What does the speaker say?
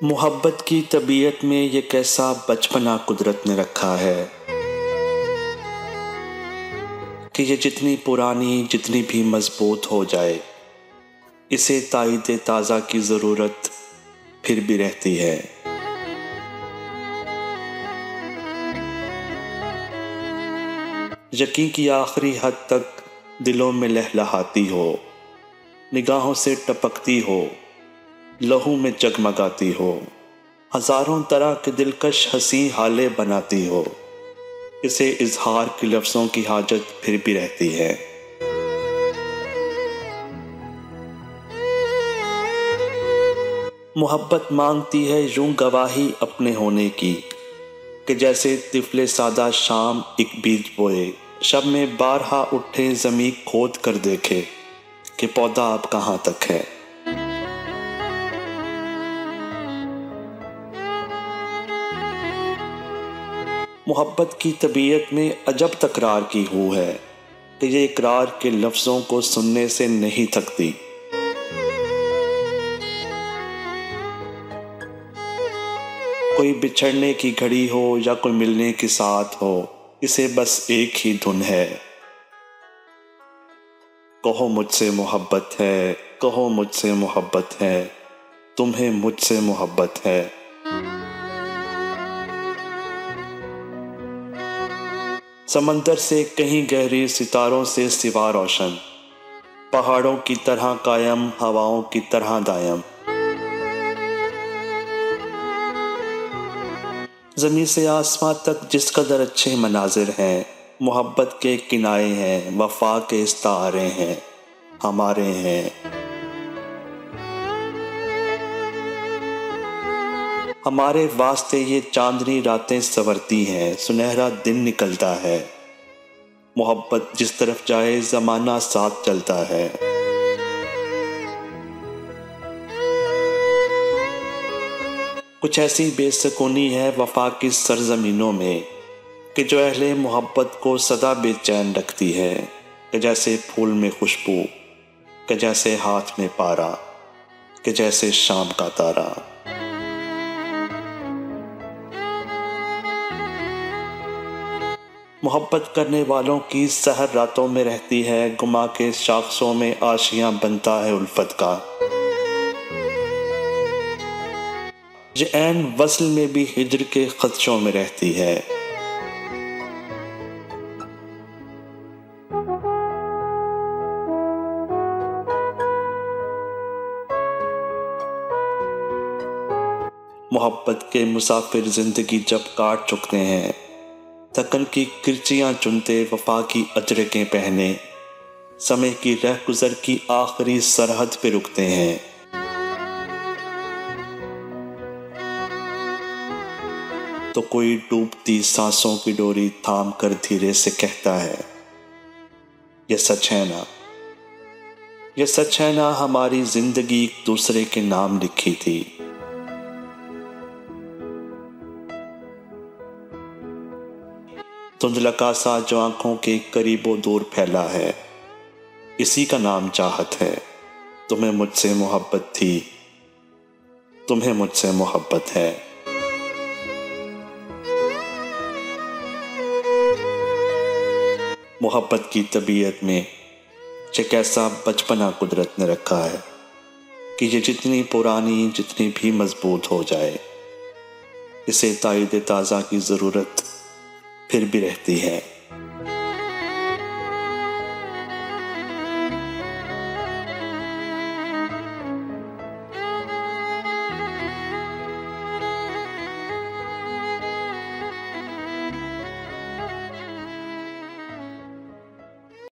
मोहब्बत की तबीयत में ये कैसा बचपना कुदरत ने रखा है कि ये जितनी पुरानी जितनी भी मजबूत हो जाए, इसे ताईद ताज़ा की ज़रूरत फिर भी रहती है। यकीन की आखिरी हद तक दिलों में लहलहाती हो, निगाहों से टपकती हो, लहू में जगमगाती हो, हजारों तरह के दिलकश हंसी हाले बनाती हो, इसे इजहार के लफ्ज़ों की हाजत फिर भी रहती है। मोहब्बत मांगती है यूं गवाही अपने होने की कि जैसे तिफले सादा शाम एक बीज बोए, शब में बारहा उठे ज़मीं खोद कर देखे कि पौधा अब कहाँ तक है। मोहब्बत की तबीयत में अजब तकरार की हू है कि ये इकरार के लफ्ज़ों को सुनने से नहीं थकती। कोई बिछड़ने की घड़ी हो या कोई मिलने की साथ हो, इसे बस एक ही धुन है, कहो मुझसे मोहब्बत है, कहो मुझसे मोहब्बत है, तुम्हें मुझसे मोहब्बत है। समंदर से कहीं गहरी, सितारों से सिवा रोशन, पहाड़ों की तरह कायम, हवाओं की तरह दायम, ज़मीन से आसमां तक जिस कदर अच्छे मनाजिर हैं, मोहब्बत के किनारे हैं, वफा के इस्तारे हैं, हमारे हैं। हमारे वास्ते ये चांदनी रातें संवरती हैं, सुनहरा दिन निकलता है, मोहब्बत जिस तरफ जाए ज़माना साथ चलता है। कुछ ऐसी बेसुकूनी है वफा की सरजमीनों में कि जो अहले मोहब्बत को सदा बेचैन रखती है, कि जैसे फूल में खुशबू, कि जैसे हाथ में पारा, कि जैसे शाम का तारा। मोहब्बत करने वालों की सहर रातों में रहती है, गुमा के शाख्सों में आशियां बनता है उल्फत का। ये ऐन वस्ल में भी हिज्र के खदशों में रहती है। मोहब्बत के मुसाफिर जिंदगी जब काट चुकते हैं, थकन की किरचियां चुनते वफा की अजरकें पहने, समय की रह गुजर की आखिरी सरहद पे रुकते हैं। तो कोई डूबती सांसों की डोरी थाम कर धीरे से कहता है, ये सच है ना, ये सच है ना, हमारी जिंदगी एक दूसरे के नाम लिखी थी। धुंधलका सा जो आंखों के करीबो दूर फैला है, इसी का नाम चाहत है। तुम्हें मुझसे मोहब्बत थी, तुम्हें मुझसे मोहब्बत है। मोहब्बत की तबीयत में ये कैसा बचपना कुदरत ने रखा है कि ये जितनी पुरानी जितनी भी मजबूत हो जाए, इसे ताईद ताज़ा की ज़रूरत फिर भी रहती है।